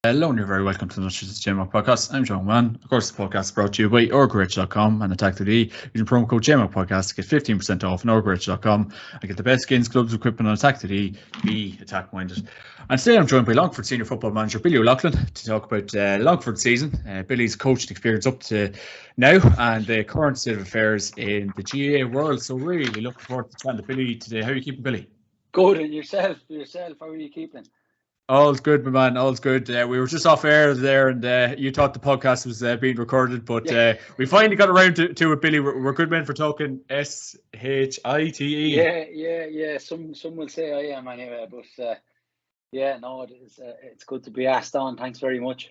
Hello and you're very welcome to the JMac podcast. I'm John Mann. Of course, the podcast is brought to you by Orgorich.com and Atak.ie. Using promo code JMac podcast to get 15% off on Orgorich.com and get the best skins, clubs, equipment on Atak.ie. Be attack minded. And today I'm joined by Longford senior football manager Billy O'Loughlin to talk about Longford season, Billy's coaching experience up to now, and the current state of affairs in the GAA world. So really looking forward to chatting to Billy today. How are you keeping, Billy? Good, and yourself? How are you keeping? All's good, my man. All's good. We were just off air there, and you thought the podcast was being recorded, but we finally got around to it, Billy. We're good men for talking SHITE. Yeah. Some will say I am anyway, but it's good to be asked on. Thanks very much.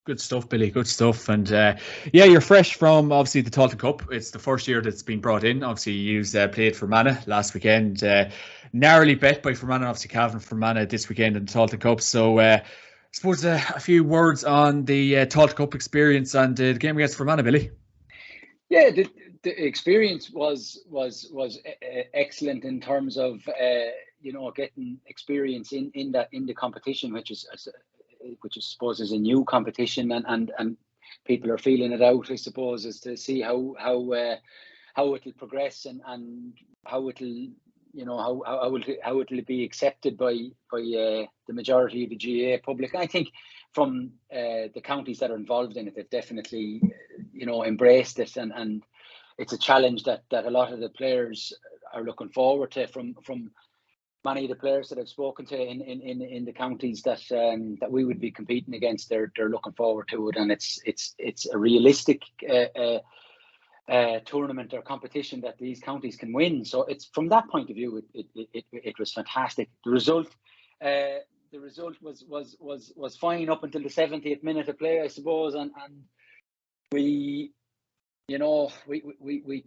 Good stuff, Billy. Good stuff. And you're fresh from obviously the Tailteann Cup. It's the first year that's been brought in. Obviously, you played Fermanagh last weekend. Narrowly bet by Fermanagh, obviously Cavan Fermanagh this weekend in the Tailteann Cup. So I suppose a few words on the Tailteann Cup experience and the game against Fermanagh, Billy. Yeah, the experience was excellent in terms of getting experience in the competition, which I suppose is a new competition, and people are feeling it out, I suppose, as to see how it'll progress and how it'll be accepted by the majority of the GAA public. I think from the counties that are involved in it, they've definitely embraced it, and it's a challenge that a lot of the players are looking forward to. From many of the players that I've spoken to in the counties that we would be competing against, they're looking forward to it, and it's a realistic tournament or competition that these counties can win. So it's from that point of view, it was fantastic. The result was fine up until the 70th minute of play, I suppose, and we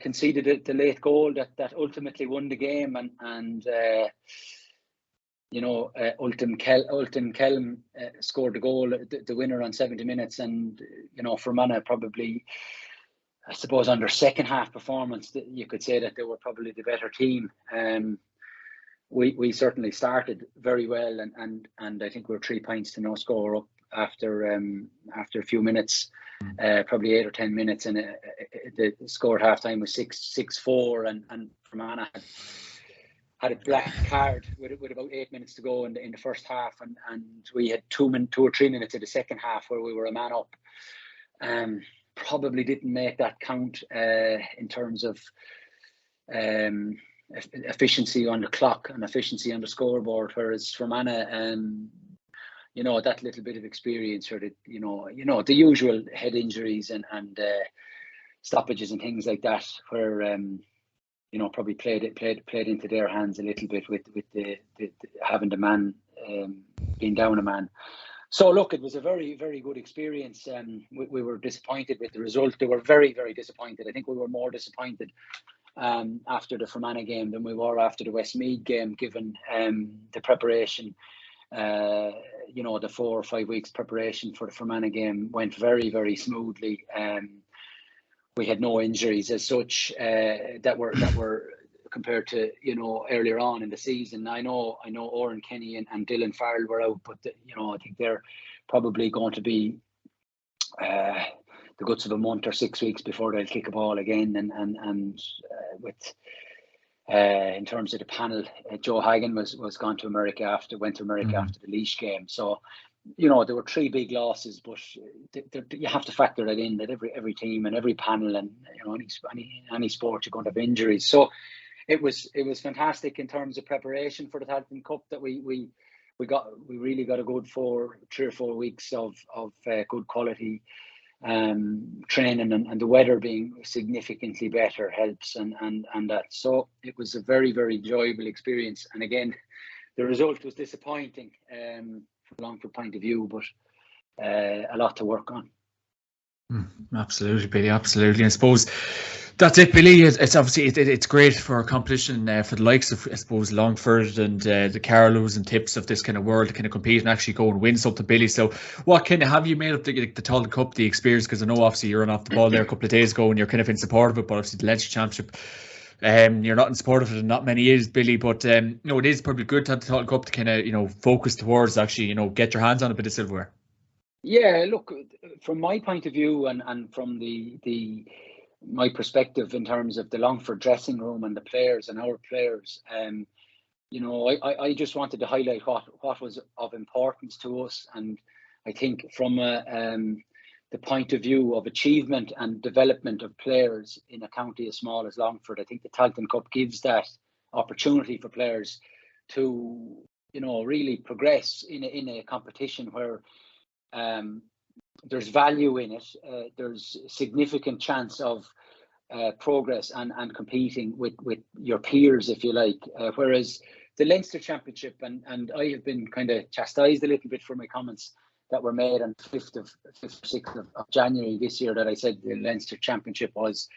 conceded the late goal that ultimately won the game, and Ultim Kelm scored the goal, the winner on 70 minutes, and Fermanagh probably, I suppose, on their second half performance, you could say that they were probably the better team. We certainly started very well, and I think we were 3 points to no score up after a few minutes. Probably 8 or 10 minutes, and the score at halftime was 6-4, and Fermanagh had a black card with about 8 minutes to go in the first half, and we had 2 or 3 minutes in the second half where we were a man up. Probably didn't make that count in terms of efficiency on the clock and efficiency on the scoreboard, whereas Fermanagh, that little bit of experience, or the usual head injuries and stoppages and things like that, where probably played into their hands a little bit with the having the man being down a man. So look, it was a very, very good experience. We were disappointed with the result. They were very, very disappointed. I think we were more disappointed after the Fermanagh game than we were after the Westmeath game, given the preparation. The 4 or 5 weeks preparation for the Fermanagh game went very, very smoothly. We had no injuries as such that were compared to earlier on in the season. I know Oren Kenny and Dylan Farrell were out, but I think they're probably going to be the guts of a month or 6 weeks before they'll kick a ball again. And with in terms of the panel, Joe Hagan was gone to America went to America after the Laois game. So there were 3 big losses, but you have to factor that in, that every team and every panel and any sport you're going to have injuries. So it was fantastic in terms of preparation for the Tailteann Cup, that we really got a good 3 or 4 weeks of good quality training, and the weather being significantly better helps, and that. So it was a very, very enjoyable experience. And again, the result was disappointing from a Longford point of view, but a lot to work on. Absolutely, Billy. Absolutely. I suppose that's it, Billy. It's obviously it's great for a competition for the likes of, I suppose, Longford and the Carlows and Tips of this kind of world to kind of compete and actually go and win something, Billy. So what kind of have you made of the Tailteann Cup, the experience? Because I know obviously you're on off the ball there a couple of days ago and you're kind of in support of it, but obviously the Leinster Championship, you're not in support of it in not many years, Billy, but it is probably good to have the Tailteann Cup to kind of focus towards actually get your hands on a bit of silverware. Yeah, look, from my point of view and from my perspective in terms of the Longford dressing room and the players and our players, you know, I just wanted to highlight what was of importance to us. And I think from the point of view of achievement and development of players in a county as small as Longford, I think the Tailteann Cup gives that opportunity for players to, you know, really progress in a competition where there's value in it. There's significant chance of progress and competing with your peers, if you like. Whereas the Leinster Championship, and I have been kind of chastised a little bit for my comments that were made on 5th or 6th of January this year, that I said the Leinster Championship was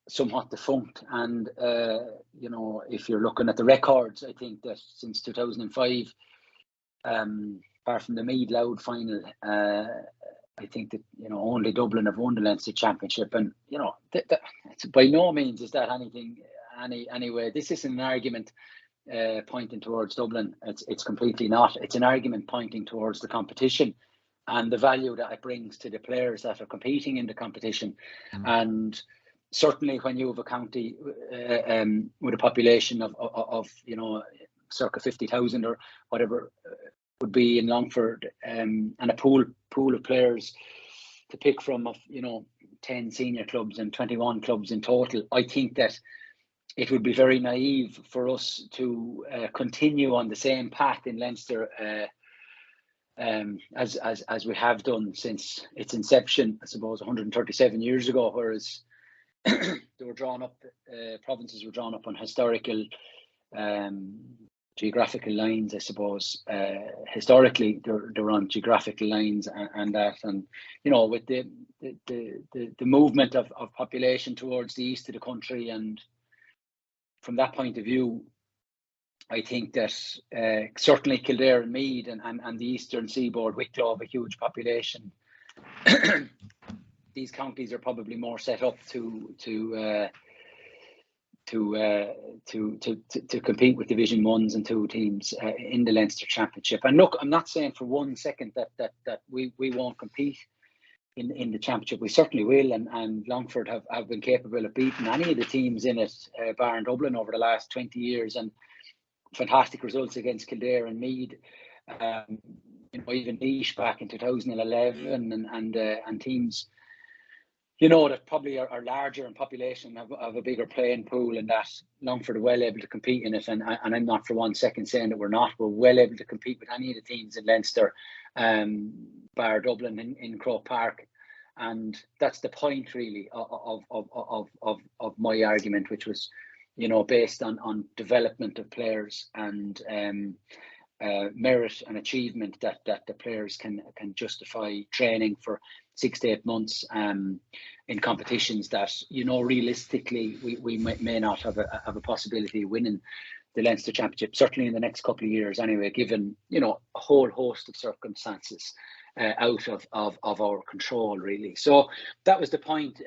somewhat defunct. And you know, if you're looking at the records, I think that since 2005, apart from the Meath Louth final, I think that, you know, only Dublin have won the Leinster Championship. And, you know, it's by no means is that anything anyway. This isn't an argument pointing towards Dublin. It's completely not. It's an argument pointing towards the competition and the value that it brings to the players that are competing in the competition. And certainly when you have a county with a population of you know, circa 50,000 or whatever would be in Longford, and a pool of players to pick from, of, you know, 10 senior clubs and 21 clubs in total, I think that it would be very naive for us to continue on the same path in Leinster as we have done since its inception, I suppose 137 years ago, whereas they were drawn up, provinces were drawn up on historical geographical lines, I suppose. Historically, they're on geographical lines and that, and, you know, with the movement of population towards the east of the country, and from that point of view, I think that certainly Kildare and Meath and the eastern seaboard, Wicklow, have a huge population. These counties are probably more set up to compete with Division 1s and 2 teams in the Leinster Championship. And look, I'm not saying for one second that we won't compete in the Championship. We certainly will, and Longford have been capable of beating any of the teams in it, bar and Dublin, over the last 20 years, and fantastic results against Kildare and Meath. You know, even Laois back in 2011, and teams, you know, that probably are larger in population, have a bigger playing pool, and that Longford are well able to compete in it. And I'm not for one second saying that we're not. We're well able to compete with any of the teams in Leinster, bar Dublin in Croke Park. And that's the point really of my argument, which was, you know, based on development of players and merit and achievement, that the players can justify training for 6 to 8 months in competitions that, you know, realistically we may not have a possibility of winning the Leinster Championship, certainly in the next couple of years anyway, given, you know, a whole host of circumstances out of our control really. So that was the point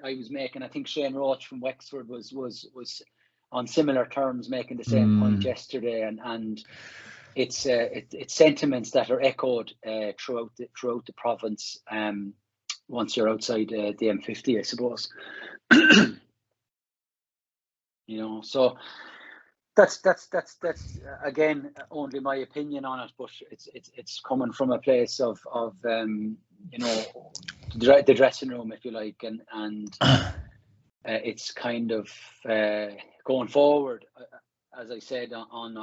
I was making. I think Shane Roach from Wexford was on similar terms, making the same point yesterday, and it's sentiments that are echoed throughout the province once you're outside the M50, I suppose. You know, so that's again only my opinion on it, but it's coming from a place of you know, the dressing room, if you like, and it's kind of going forward, as I said on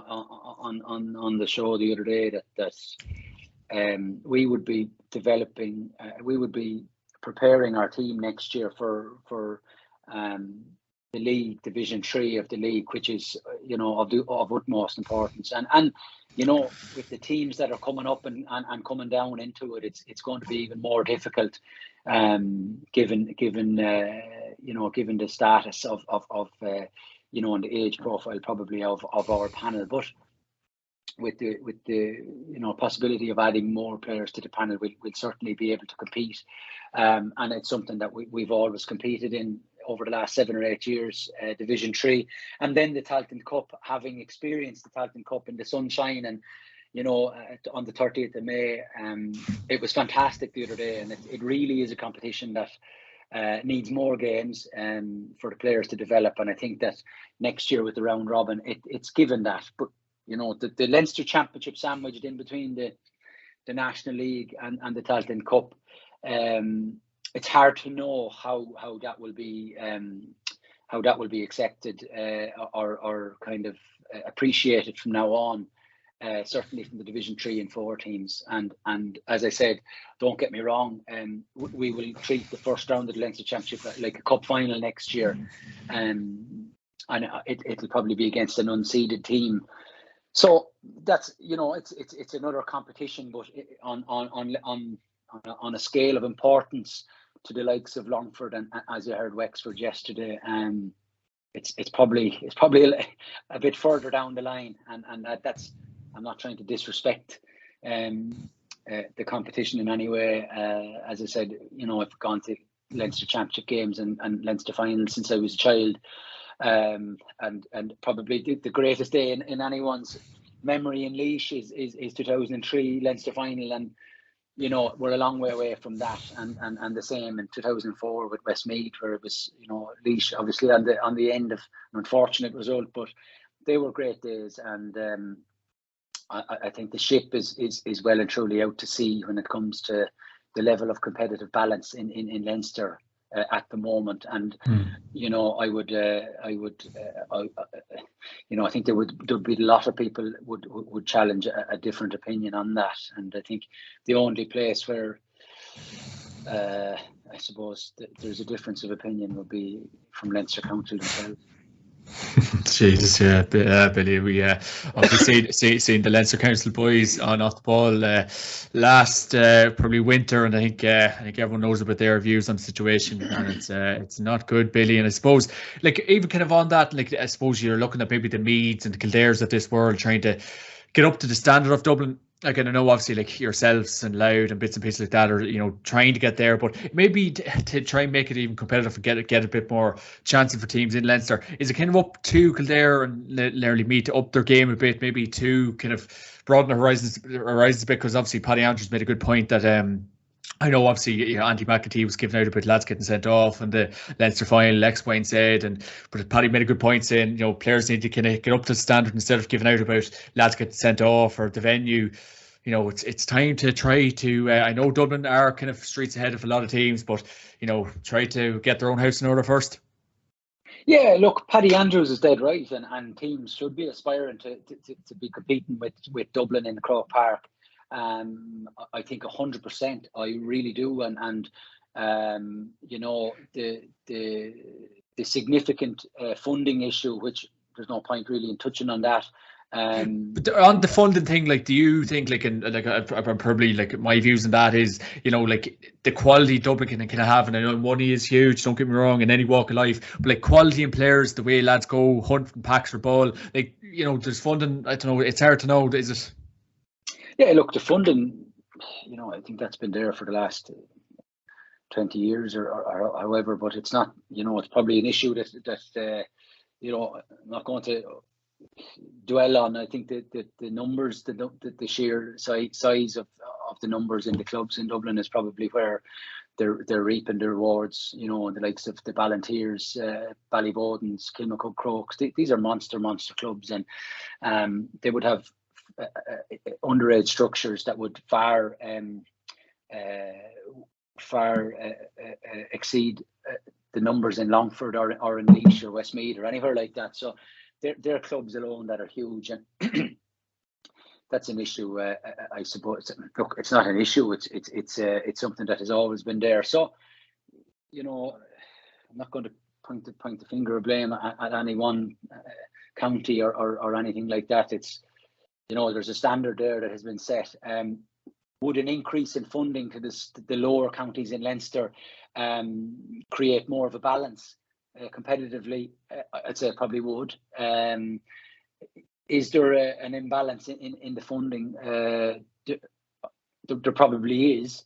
the show the other day, that we would be developing, we would be preparing our team next year for the league, Division 3 of the league, which is, you know, of utmost importance. And you know, with the teams that are coming up and coming down into it, it's going to be even more difficult, given you know, given the status of you know, and the age profile probably of our panel. But with the you know, possibility of adding more players to the panel, we'll certainly be able to compete, and it's something that we've always competed in over the last 7 or 8 years, Division 3, and then the Tailteann Cup, having experienced the Tailteann Cup in the sunshine and you know, on the 30th of May. It was fantastic the other day, and it really is a competition that needs more games for the players to develop. And I think that next year with the round robin, it's given that. But you know, the Leinster Championship sandwiched in between the National League and the Tailteann Cup. It's hard to know how that will be accepted or kind of appreciated from now on. Certainly from the Division 3 and 4 teams, and as I said, don't get me wrong, we will treat the first round of the Leinster Championship like a cup final next year, and it'll probably be against an unseeded team. So that's, you know, it's another competition, but on a scale of importance to the likes of Longford and, as you heard, Wexford yesterday, it's probably a bit further down the line, and that's. I'm not trying to disrespect the competition in any way. As I said, you know, I've gone to Leinster Championship games and Leinster finals since I was a child, and probably the greatest day in anyone's memory in Laois is 2003 Leinster final, and you know, we're a long way away from that, and the same in 2004 with Westmeath, where it was, you know, Laois obviously on the end of an unfortunate result, but they were great days, and I think the ship is well and truly out to sea when it comes to the level of competitive balance in Leinster at the moment. And you know, I think there'd be a lot of people would challenge a different opinion on that. And I think the only place where I suppose there's a difference of opinion would be from Leinster Council themselves. Jesus, yeah, Billy. We obviously seen the Leinster Council boys on off the ball last probably winter, and I think everyone knows about their views on the situation, and it's not good, Billy. And I suppose, like, even kind of on that, like, I suppose you're looking at maybe the Meads and the Kildares of this world trying to get up to the standard of Dublin. Like, I know obviously like yourselves and Loud and bits and pieces like that are, you know, trying to get there, but maybe to try and make it even competitive and get a bit more chances for teams in Leinster. Is it kind of up to Kildare and Lerley Meath to up their game a bit, maybe to kind of broaden the horizons a bit? Because obviously Paddy Andrews made a good point that I know obviously, you know, Andy McAtee was giving out about lads getting sent off and the Leinster final, Lex Wayne said, but Paddy made a good point saying, you know, players need to kind of get up to the standard instead of giving out about lads getting sent off or the venue. You know, it's time to try to, I know Dublin are kind of streets ahead of a lot of teams, but, you know, try to get their own house in order first. Yeah, look, Paddy Andrews is dead right, and teams should be aspiring to be competing with Dublin in Croke Park. I think 100%. I really do, and you know, the significant funding issue, which there's no point really in touching on that. But on the funding thing, like, do you think, like, probably, like, my views on that is, you know, like, the quality Dublin can have, and I know money is huge, don't get me wrong, in any walk of life, but like quality in players, the way lads go hunting packs for ball, like, you know, there's funding. I don't know, it's hard to know, is it? Yeah, look, the funding, you know, I think that's been there for the last 20 years or however, but it's not, you know, it's probably an issue that you know, I'm not going to dwell on. I think that the numbers, the sheer size of the numbers in the clubs in Dublin is probably where they're reaping the rewards. You know, the likes of the Ballantyres, Ballybodens, Kilmacud Crokes. These are monster clubs, and they would have underage structures that would far exceed the numbers in Longford or in Laois or Westmeath or anywhere like that. So they're clubs alone that are huge, and that's an issue. I suppose. Look, it's not an issue. It's something that has always been there. So, you know, I'm not going to point the finger of blame at any one county or anything like that. It's, you know, there's a standard there that has been set. Would an increase in funding to the lower counties in Leinster create more of a balance competitively? I'd say it probably would. Is there an imbalance in the funding? There probably is.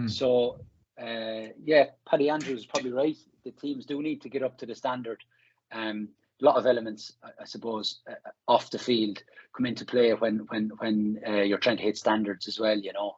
So, yeah, Paddy Andrews is probably right. The teams do need to get up to the standard. lot of elements, I suppose, off the field come into play when you're trying to hit standards as well, you know.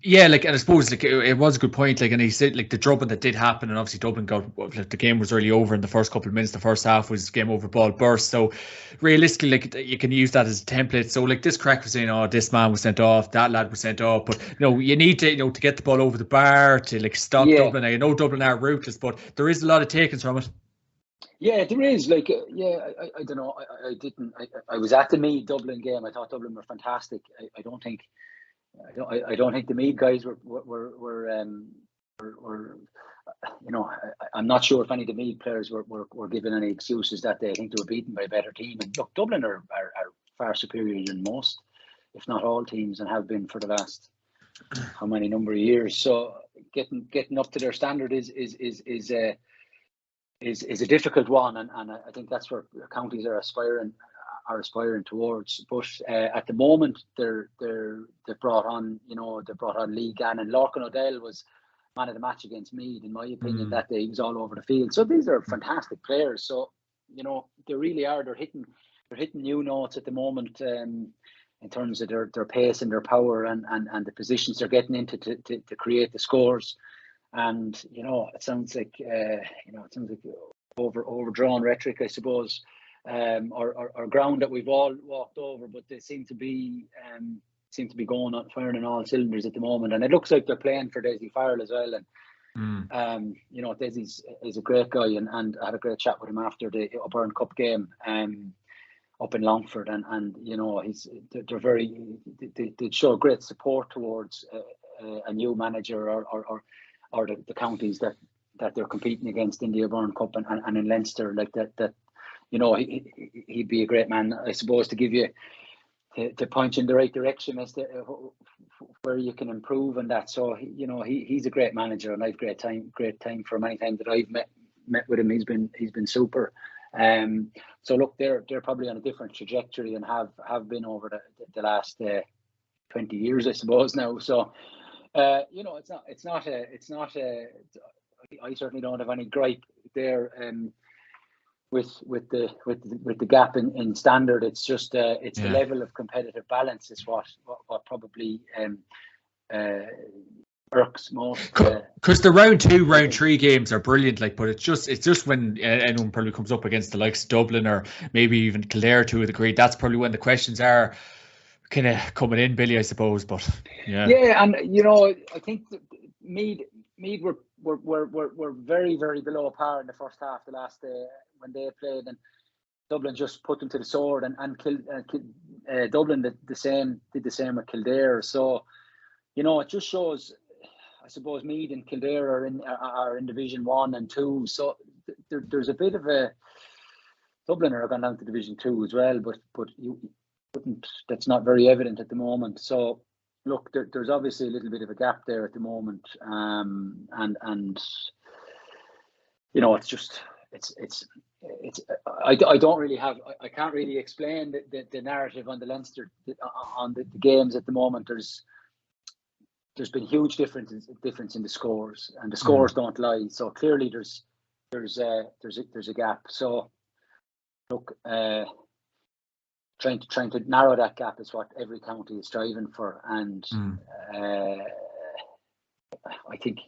Yeah, like, and I suppose like it was a good point. Like, and he said like the drubbing that did happen, and obviously Dublin got, like, the game was really over in the first couple of minutes. The first half was game over, ball burst. So realistically, like, you can use that as a template. So like this crack was saying, oh, this man was sent off, that lad was sent off, but you need to to get the ball over the bar to like stop Dublin. I know Dublin are ruthless, but there is a lot of takings from it. Yeah, there is. Like, I don't know. I was at the Meath Dublin game. I thought Dublin were fantastic. I don't think the Meath guys were I'm not sure if any of the Meath players were given any excuses that day. I think they were beaten by a better team. And look, Dublin are far superior than most, if not all teams, and have been for the last how many number of years. So getting up to their standard is a difficult one, and I think that's where counties are aspiring towards. But at the moment, they've brought on Lee Gannon. Lorcan O'Dell was man of the match against Meath, in my opinion. That day he was all over the field. So these are fantastic players. So they really are. They're hitting new notes at the moment in terms of their pace and their power and the positions they're getting into to create the scores. And it sounds like overdrawn rhetoric, I suppose, or ground that we've all walked over, but they seem to be going on, firing on all cylinders at the moment. And it looks like they're playing for Dessie Farrell as well. And Desi's is a great guy, and I had a great chat with him after the O'Byrne Cup game up in Longford, and they're very they show great support towards a new manager or the counties that they're competing against in the O'Byrne Cup and in Leinster, like that he'd be a great man, I suppose, to give you to point you in the right direction as to where you can improve and that. So he's a great manager, and I've great time for many times that I've met with him. He's been super. So look, they're probably on a different trajectory and have been over the last 20 years, I suppose now. So it's not I certainly don't have any gripe there with the gap in standard. It's just the level of competitive balance is what probably irks most. Because the round 2, round 3 games are brilliant, like, but it's just when anyone probably comes up against the likes of Dublin or maybe even Kildare to a degree, that's probably when the questions are kind of coming in, Billy, I suppose. But and I think Meath were very, very below par in the first half the last day when they played, and Dublin just put them to the sword, and Dublin did the same with Kildare. So it just shows, I suppose, Meath and Kildare are in Division 1 and 2. So there's a bit of a Dublin are gone down to Division 2 as well, but you wouldn't. That's not very evident at the moment. So look, there's obviously a little bit of a gap there at the moment, and it's just I don't really have, I can't really explain the narrative on the Leinster on the games at the moment. There's been huge difference in the scores, and the scores don't lie. So clearly there's a gap. So look, trying to narrow that gap is what every county is striving for, and I think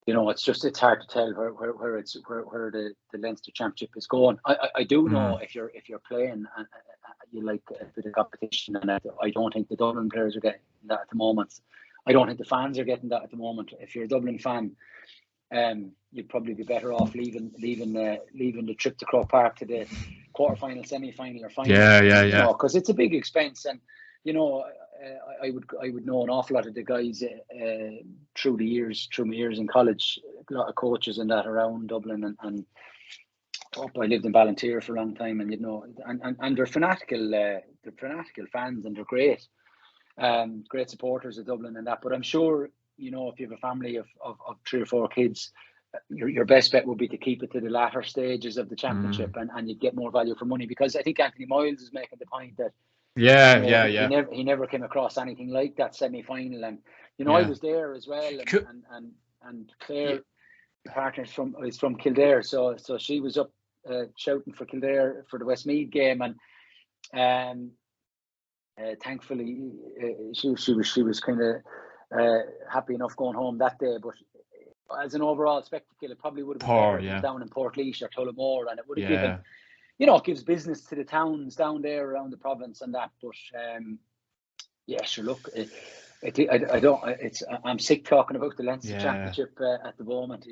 it's hard to tell where the Leinster Championship is going. I do know if you're playing and you like a bit of competition, and I don't think the Dublin players are getting that at the moment. I don't think the fans are getting that at the moment. If you're a Dublin fan, you'd probably be better off leaving the trip to Croke Park to the quarter-final, semi-final, or final. Yeah. Because it's a big expense, and I would know an awful lot of the guys through my years in college, a lot of coaches and that around Dublin, and I lived in Ballantyre for a long time, and and they're fanatical fans, and they're great supporters of Dublin and that. But I'm sure if you have a family of 3 or 4 kids, your best bet would be to keep it to the latter stages of the championship, and you'd get more value for money, because I think Anthony Miles is making the point that he never came across anything like that semi-final, and I was there as well, and Claire, my partner, is from Kildare, so she was up shouting for Kildare for the Westmeath game, and thankfully she was kind of happy enough going home that day. But as an overall spectacle, it probably would have been better if it was down in Portlaoise or Tullamore, and it would have given, it gives business to the towns down there around the province and that. But sure, look, I'm sick talking about the Leinster Championship at the moment,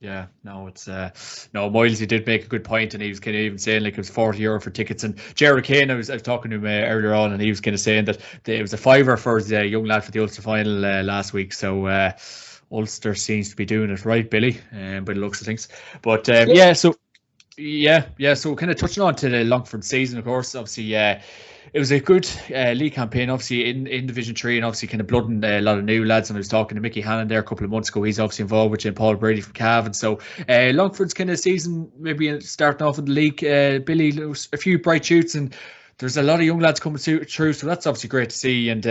Yeah, no, it's no, Miles, he did make a good point, and he was kind of even saying like it was €40 for tickets. And Jared Kane, I was talking to him earlier on, and he was kind of saying that it was a fiver for the young lad for the Ulster final last week. So Ulster seems to be doing it right, Billy, by the looks of things. But so kind of touching on to the Longford season, of course, obviously, it was a good league campaign, obviously in Division 3, and obviously kind of blooding a lot of new lads. And I was talking to Mickey Hannon there a couple of months ago. He's obviously involved with Jim Paul Brady from Cavan. So Longford's kind of season, maybe starting off in the league, Billy, there was a few bright shoots, and there's a lot of young lads coming through. So that's obviously great to see, and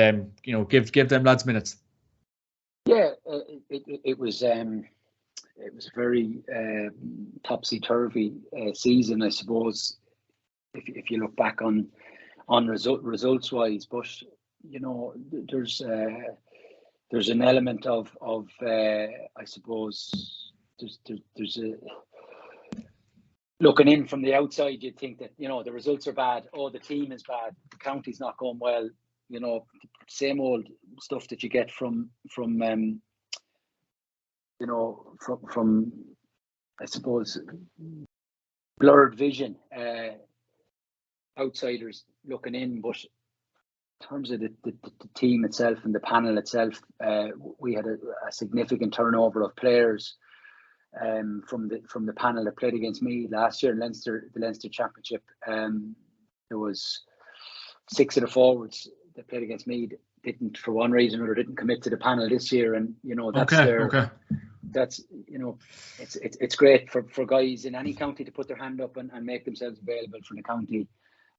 give them lads minutes. Yeah, it was a very topsy-turvy season, I suppose, if you look back on results wise. But there's an element of I suppose there's a looking in from the outside, you'd think that the results are bad, the team is bad, the county's not going well, same old stuff that you get from I suppose blurred vision, outsiders looking in. But in terms of the team itself and the panel itself, we had a significant turnover of players from the panel that played against me last year in the Leinster Championship. There was 6 of the forwards that played against me that didn't, for one reason or didn't commit to the panel this year, and that's it's great for guys in any county to put their hand up and make themselves available for the county.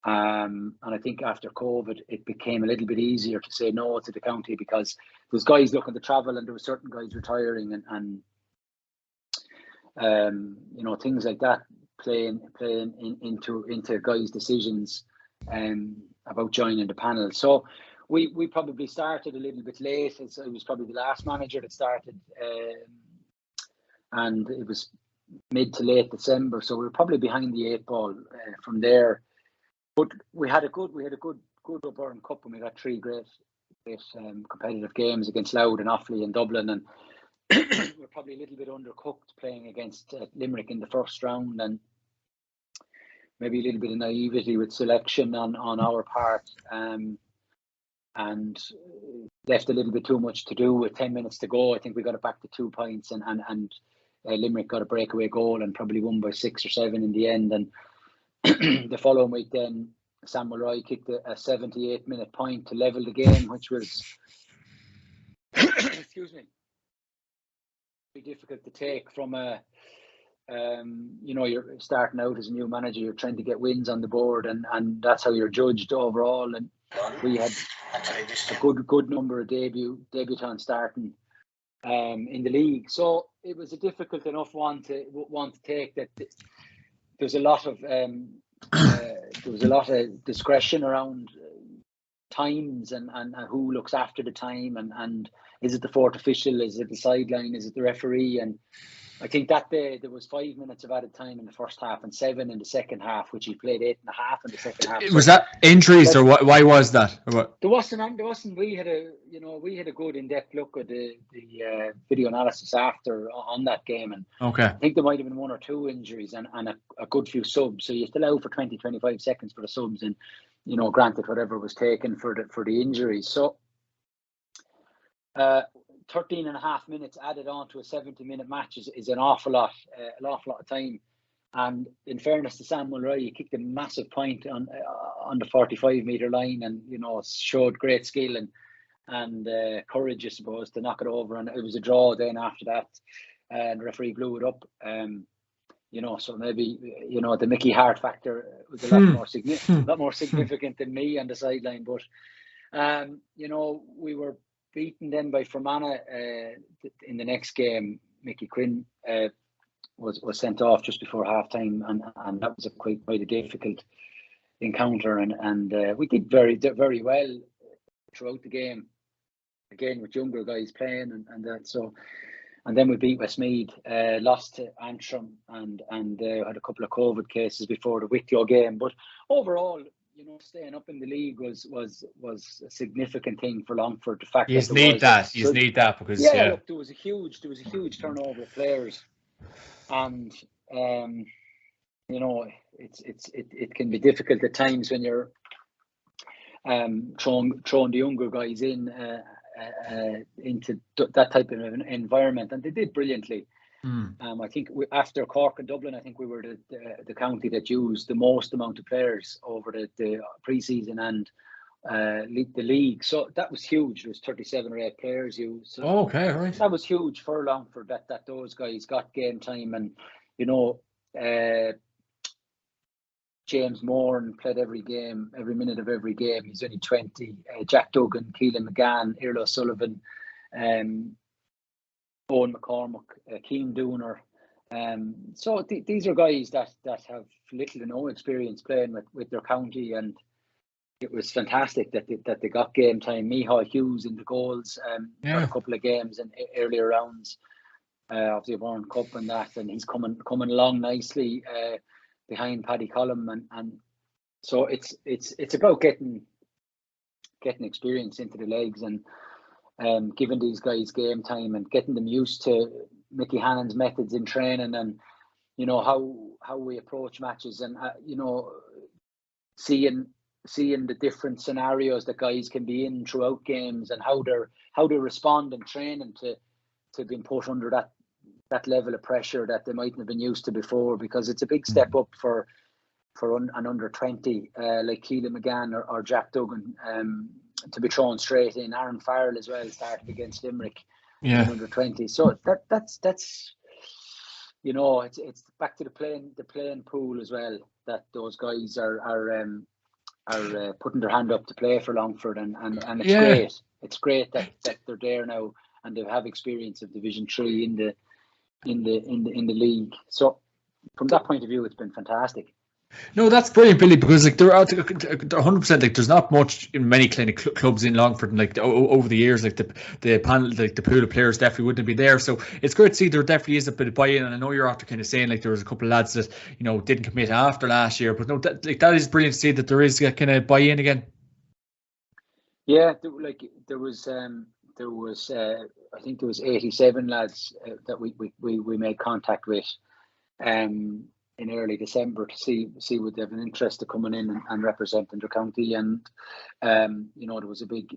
And I think after COVID, it became a little bit easier to say no to the county, because there's guys looking to travel, and there were certain guys retiring, and things like that playing into guys' decisions about joining the panel. So we probably started a little bit late. I was probably the last manager that started, and it was mid to late December, so we were probably behind the 8 ball from there. But we had a good All-Ireland Cup, and we got 3 great competitive games against Louth and Offaly and Dublin, and we're probably a little bit undercooked playing against Limerick in the first round, and maybe a little bit of naivety with selection on our part, and left a little bit too much to do with 10 minutes to go. I think we got it back to 2 points, and Limerick got a breakaway goal and probably won by 6 or 7 in the end. And the following week, then Samuel Roy kicked a 78-minute point to level the game, which was excuse me, very difficult to take from you're starting out as a new manager, you're trying to get wins on the board, and that's how you're judged overall. And we had a good number of debutants starting in the league, so it was a difficult enough one to take. That there was a lot of discretion around times and who looks after the time, and is it the fourth official, is it the sideline, is it the referee? And I think that day there was 5 minutes of added time in the first half and 7 in the second half, which he played 8.5 in the second half. Was that injuries, or why was that? There wasn't. We had a good in-depth look at the video analysis after on that game, and I think there might have been 1 or 2 injuries and a good few subs. So you still allow for 20-25 seconds for the subs, and granted whatever was taken for the injuries. So 13.5 minutes added on to a 70-minute match is an awful lot of time. And in fairness to Samuel Roy, he kicked a massive point on the 45-meter line, and showed great skill and courage, I suppose, to knock it over. And it was a draw then after that, and the referee blew it up. So maybe the Mickey Hart factor was a lot more significant than me on the sideline. But we were beaten then by Fermanagh in the next game. Mickey Quinn was sent off just before half time, and that was quite a difficult encounter, and we did very well throughout the game, again with younger guys playing and that. So, and then we beat Westmeath, lost to Antrim, and had a couple of COVID cases before the Wicklow game. But overall, you know, staying up in the league was a significant thing for Longford. The fact you that need that, you need that, because look, there was a huge turnover of players, and you know, it can be difficult at times when you're throwing the younger guys into that type of an environment, and they did brilliantly. I think after Cork and Dublin, I think we were the county that used the most amount of players over the pre-season and the league. So that was huge. There was 37 or 8 players used. So okay, right. That was huge for Longford that those guys got game time, and you know, James Moran played every minute of every game. He's only 20. Jack Duggan, Keelan McGann, Irla Sullivan, Owen McCormack, Keane Dooner. So these are guys that have little to no experience playing with their county, and it was fantastic that they got game time. Mihai Hughes in the goals, got a couple of games in earlier rounds of the Ivoire Cup and that, and he's coming along nicely behind Paddy Collum, and so it's about getting experience into the legs and giving these guys game time and getting them used to Mickey Hannon's methods in training, and you know how we approach matches, and you know, seeing the different scenarios that guys can be in throughout games, and how they respond in training to being put under that level of pressure that they mightn't have been used to before, because it's a big step up for an under 20 like Keelan McGann or Jack Duggan to be thrown straight in. Aaron Farrell as well started against Limerick in under 20. So that's you know, it's back to the playing pool as well, that those guys are putting their hand up to play for Longford, and it's great. It's great that they're there now and they have experience of Division 3 in the league. So from that point of view, it's been fantastic. No, that's brilliant, Billy, because like they're 100%. Like there's not much in many kind of clubs in Longford, and like over the years, like the panel, like the pool of players definitely wouldn't be there. So it's great to see there definitely is a bit of buy-in. And I know you're after kind of saying like there was a couple of lads that, you know, didn't commit after last year, but no, that is brilliant to see that there is kind of buy-in again. Yeah, there was I think there was 87 lads that we made contact with in early December to see would they have an interest of coming in and representing their county, and you know, there was a big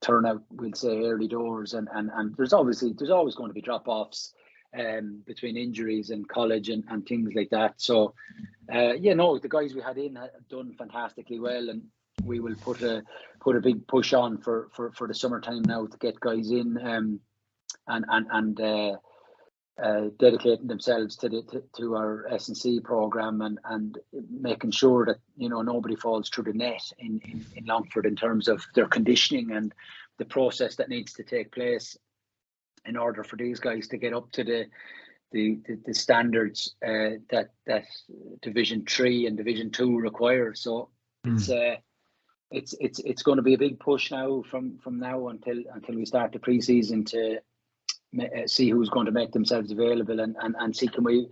turnout, we'll say, early doors, and there's always going to be drop-offs between injuries and college and things like that. So the guys we had in had done fantastically well, and we will put a big push on for the summertime now to get guys in and dedicating themselves to our S&C program and making sure that, you know, nobody falls through the net in Longford in terms of their conditioning and the process that needs to take place in order for these guys to get up to the standards that Division 3 and Division 2 require. So it's going to be a big push now from now until we start the pre-season to see who's going to make themselves available and see can we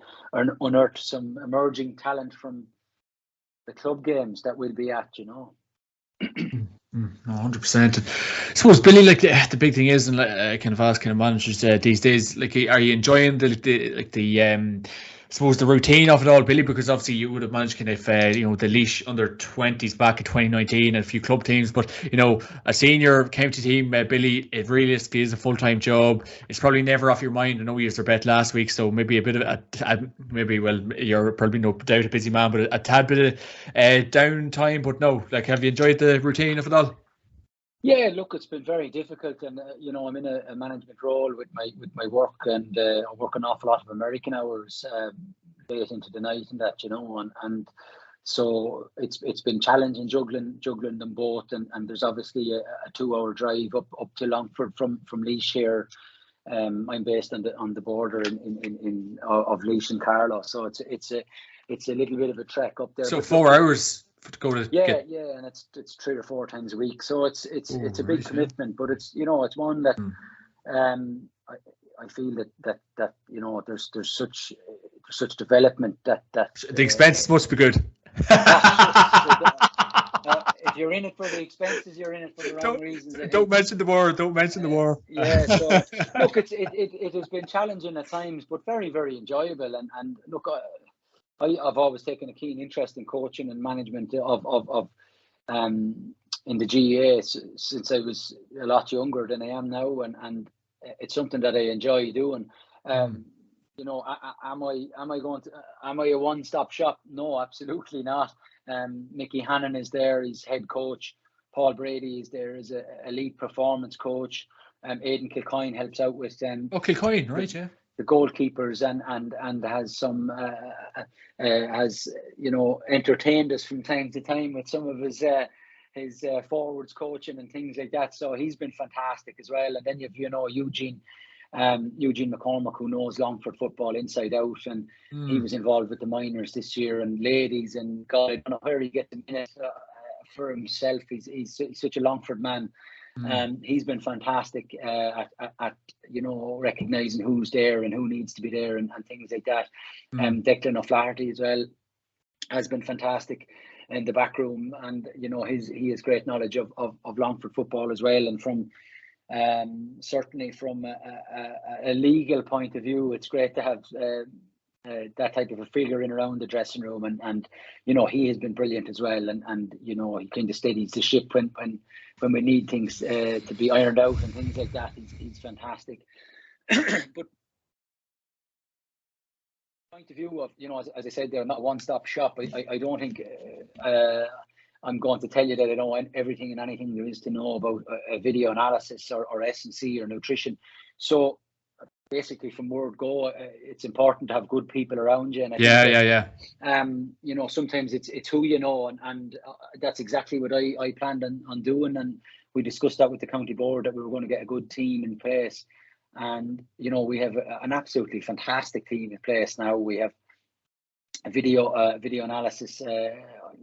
unearth some emerging talent from the club games that we'll be at, you know. 100%. I suppose, Billy, like the big thing is, and I kind of ask kind of managers these days, like, are you enjoying the I suppose the routine of it all, Billy? Because obviously you would have managed kind of you know, the Laois under 20s back in 2019 and a few club teams, but you know, a senior county team, Billy, it realistically is a full-time job. It's probably never off your mind. I know you used their bet last week, so maybe a bit of maybe, well, you're probably no doubt a busy man, but a tad bit of downtime. But no, like, have you enjoyed the routine of it all? Yeah, look, it's been very difficult, and you know, I'm in a management role with my work, and I work an awful lot of American hours late into the night and that, you know, and so it's been challenging juggling them both, and there's obviously a 2-hour drive up to Longford from Laois here, I'm based on the border of Laois and Carlow, so it's a little bit of a trek up there. So 4 hours to go to and it's 3 or 4 times a week, so it's a big commitment, but it's it's one that I feel that there's such development that the expenses must be good. If you're in it for the expenses, you're in it for the wrong reasons. Don't mention the war. Don't mention the war. Yeah. So look, it has been challenging at times, but very, very enjoyable. And look, I've always taken a keen interest in coaching and management of in the GAA since I was a lot younger than I am now, and it's something that I enjoy doing. Am I a one-stop shop? No, absolutely not. Mickey Hannon is there, he's head coach. Paul Brady is there as a elite performance coach. Aidan Kilcoyne helps out with Kilcoyne, right? Yeah, the goalkeepers and has some has entertained us from time to time with some of his forwards coaching and things like that. So he's been fantastic as well. And then you've Eugene McCormack, who knows Longford football inside out, and he was involved with the minors this year and ladies, and God, I don't know where he gets the minutes for himself. He's such a Longford man. He's been fantastic at recognising who's there and who needs to be there and things like that. Declan O'Flaherty as well has been fantastic in the back room, and he has great knowledge of Longford football as well. And from certainly from a legal point of view, it's great to have that type of a figure in around the dressing room, and he has been brilliant as well, and he kind of steadies the ship when we need things to be ironed out and things like that. He's fantastic. But point of view of as I said, they're not a one-stop shop. I don't think I'm going to tell you that I know everything and anything there is to know about a video analysis or S&C or nutrition. So basically, from word go, it's important to have good people around you. And sometimes it's who you know, and that's exactly what I planned on doing. And we discussed that with the county board, that we were going to get a good team in place. And we have an absolutely fantastic team in place now. We have a video analysis.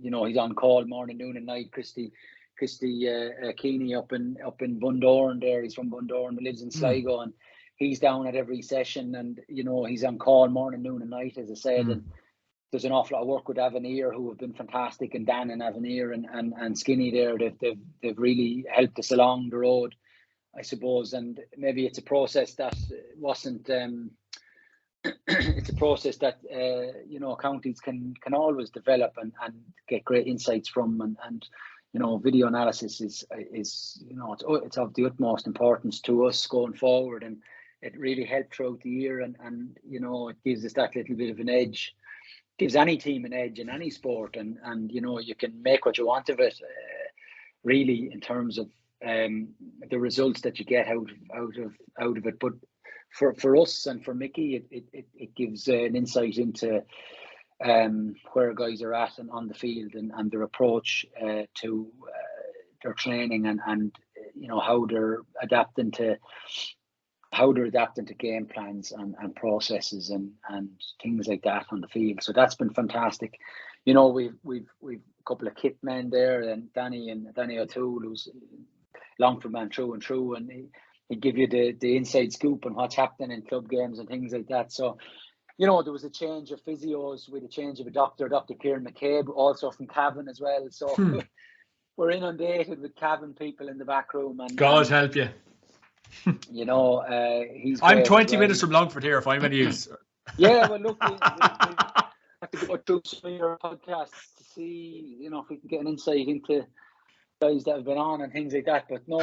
He's on call morning, noon, and night. Christy Keeney up in Bundoran there. He's from Bundoran, lives in Sligo, and he's down at every session. And he's on call morning, noon, and night, as I said. And there's an awful lot of work with Avenir, who have been fantastic, and Dan and Avenir and Skinny there. They've really helped us along the road, I suppose. And maybe it's a process that wasn't. It's a process that counties can always develop and get great insights from, and video analysis is it's of the utmost importance to us going forward, and it really helped throughout the year, and it gives us that little bit of an edge, gives any team an edge in any sport, and you can make what you want of it, really, in terms of the results that you get out of it. But for us and for Mickey, it gives an insight into where guys are at and on the field, and their approach to their training, and how they're adapting to game plans and processes and things like that on the field. So that's been fantastic. We've a couple of kit men there, and Danny O'Toole, who's Longford man through and through, and he'd give you the inside scoop on what's happening in club games and things like that. So, there was a change of physios with a change of a Dr. Kieran McCabe, also from Cavan as well. So we're inundated with Cavan people in the back room. And God help you. He's. I'm 20 minutes from Longford here, if I'm any use. Yeah, well, look, we have to go through some of your podcasts to see, if we can get an insight into guys that have been on and things like that. But no,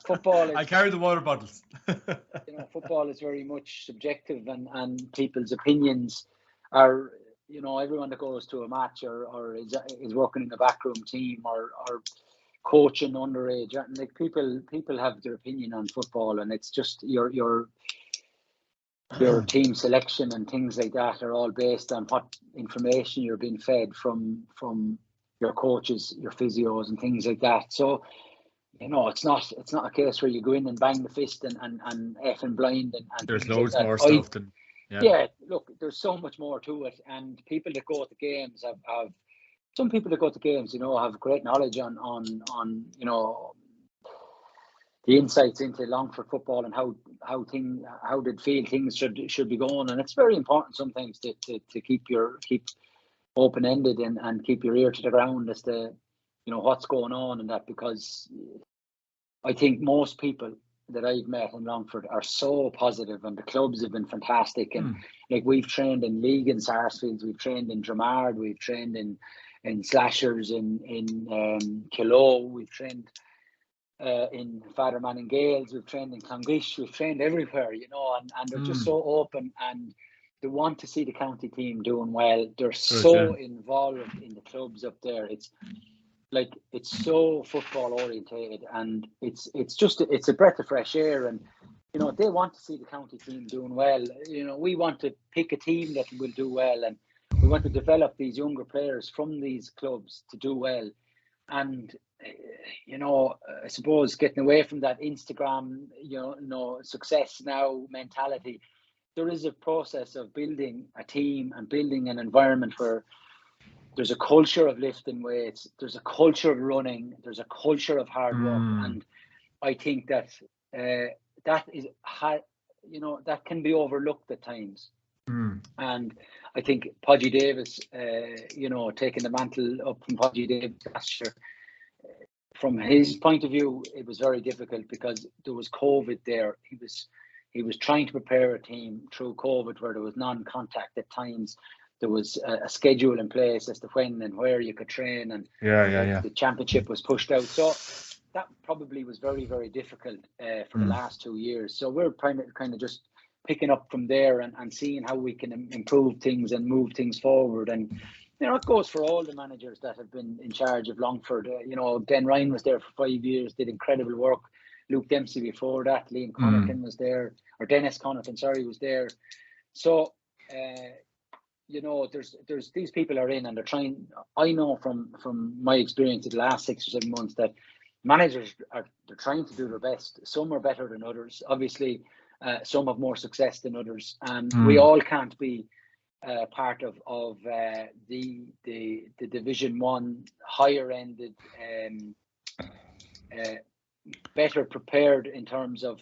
football. I carry the water bottles. Football is very much subjective, and people's opinions are, everyone that goes to a match or is working in a backroom team or coaching underage, like people have their opinion on football, and it's just your team selection and things like that are all based on what information you're being fed from your coaches, your physios, and things like that. So, it's not a case where you go in and bang the fist and F and blind and There's things like loads that. more stuff than yeah. Look, there's so much more to it, and people that go to games have some people that go to games, have great knowledge on the insights into Longford football and how they feel things should be going, and it's very important sometimes to keep open ended and keep your ear to the ground as to what's going on and that, because I think most people that I've met in Longford are so positive, and the clubs have been fantastic. And like, we've trained in League in Sarsfields, we've trained in Dramard, we've trained in Slashers, in Kilo, we've trained in Fatherman and Gales, we've trained in Clongish, we've trained everywhere, and they're just so open, and they want to see the county team doing well. They're so involved in the clubs up there. It's so football orientated, and it's a breath of fresh air, and they want to see the county team doing well. We want to pick a team that will do well, and we want to develop these younger players from these clubs to do well. And I suppose getting away from that Instagram success now mentality, there is a process of building a team and building an environment where there's a culture of lifting weights, there's a culture of running, there's a culture of hard work, and I think that that can be overlooked at times. And I think Podgy Davis, taking the mantle up from Podgy Davis last year, from his point of view, it was very difficult because there was COVID there. He was trying to prepare a team through COVID where there was non-contact at times. There was a schedule in place as to when and where you could train, and the championship was pushed out. So that probably was very, very difficult for the last 2 years. So we're kind of just picking up from there and seeing how we can improve things and move things forward. And it goes for all the managers that have been in charge of Longford. Ben Ryan was there for 5 years, did incredible work. Luke Dempsey before that, Liam Connaughton was there, or Dennis Connaughton, sorry, was there. So there's these people are in, and they're trying. I know from my experience in the last 6 or 7 months that managers they're trying to do their best. Some are better than others. Obviously, some have more success than others, and we all can't be part of the Division 1 higher ended, better prepared in terms of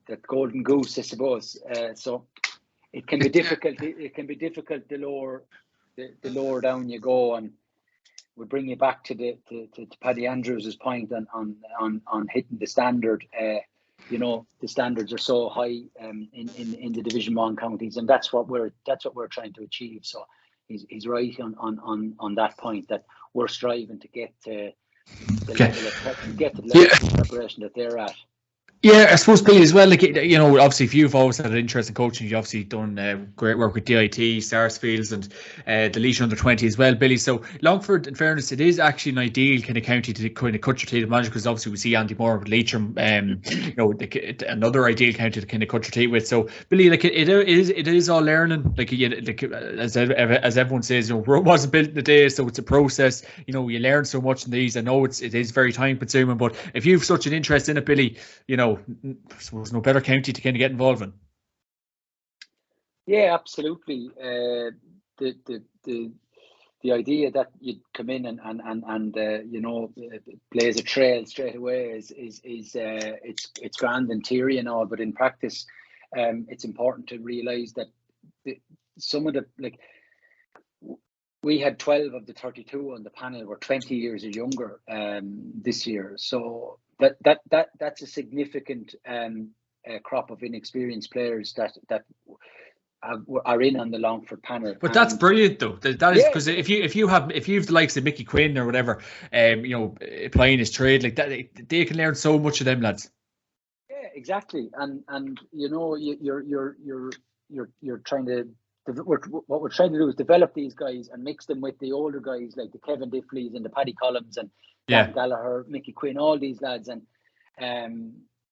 that golden goose, I suppose. So it can be difficult. It can be difficult the lower down you go, and we bring you back to Paddy Andrews' point on hitting the standard. The standards are so high in the Division 1 counties, and that's what we're trying to achieve. So he's right on that point, that we're striving to get to the level of preparation that they're at. Yeah, I suppose, Billy, as well, obviously, if you've always had an interest in coaching, you've obviously done great work with DIT, Sarsfields, and the Laois under-20 as well, Billy. So Longford, in fairness, it is actually an ideal kind of county to kind of cut your teeth with manager, because obviously we see Andy Moore with Leitrim, another ideal county to kind of cut your teeth with. So, Billy, it is all learning. As everyone says, Rome wasn't built in a day, so it's a process. You learn so much in these. I know it is very time consuming, but if you've such an interest in it, Billy, I suppose no better county to kind of get involved in. Yeah, absolutely. The idea that you'd come in and blaze a trail straight away is it's grand in theory and all, but in practice, it's important to realise that some of we had 12 of the 32 on the panel were 20 years or younger this year, so that's a significant crop of inexperienced players that are in on the Longford panel. But that's brilliant, though. That is, because if you have the likes of Mickey Quinn or whatever, applying his trade like that, they can learn so much of them lads. Yeah, exactly, and you're trying to. What we're trying to do is develop these guys and mix them with the older guys like the Kevin Diffleys and the Paddy Collins and Dan Gallagher, Mickey Quinn, all these lads, and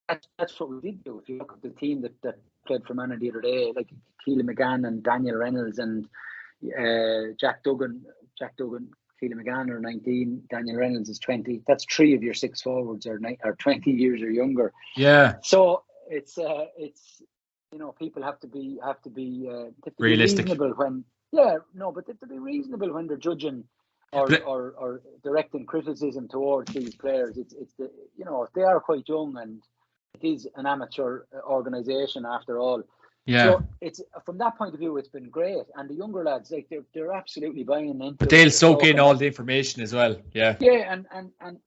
that's what we did do. If you look at the team that played for Manor the other day, like Keelan McGann and Daniel Reynolds and Jack Duggan Keelan McGann are 19, Daniel Reynolds is 20. That's 3 of your 6 forwards are 20 years or younger. Yeah. So it's people have to be Realistic. reasonable when but they have to be reasonable when they're judging or directing criticism towards these players. It's they are quite young, and it is an amateur organisation after all. Yeah. So it's from that point of view, it's been great. And the younger lads, like they're absolutely buying into. But they'll soak in all the information as well. Yeah. Yeah,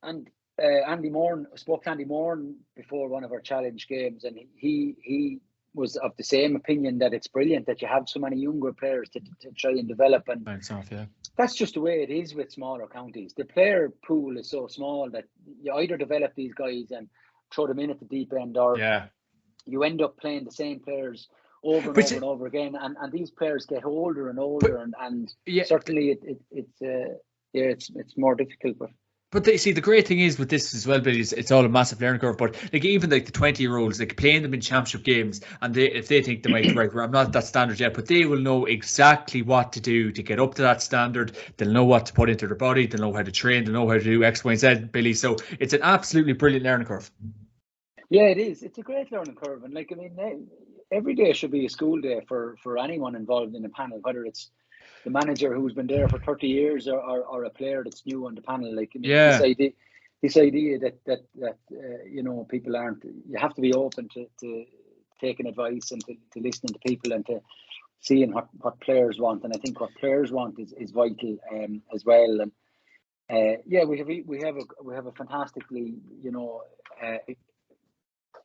and Andy Moran, I spoke to Andy Moran before one of our challenge games, and he was of the same opinion that it's brilliant that you have so many younger players to try and develop. And that's just the way it is with smaller counties. The player pool is so small that you either develop these guys and throw them in at the deep end, or you end up playing the same players over and over again, and these players get older and older, and certainly it's more difficult. But they see the great thing is with this as well, Billy, it's all a massive learning curve. But like even like the 20-year-olds, like playing them in championship games, and if they think they might right, I'm not at that standard yet, but they will know exactly what to do to get up to that standard. They'll know what to put into their body. They'll know how to train. They'll know how to do X, Y, and Z, Billy. So it's an absolutely brilliant learning curve. Yeah, it is. It's a great learning curve, and like I mean, every day should be a school day for anyone involved in the panel, whether it's the manager who's been there for 30 years or a player that's new on the panel. Like, I mean, this idea that people aren't. You have to be open to taking advice and to listening to people and to seeing what players want. And I think what players want is vital as well. And we have a fantastically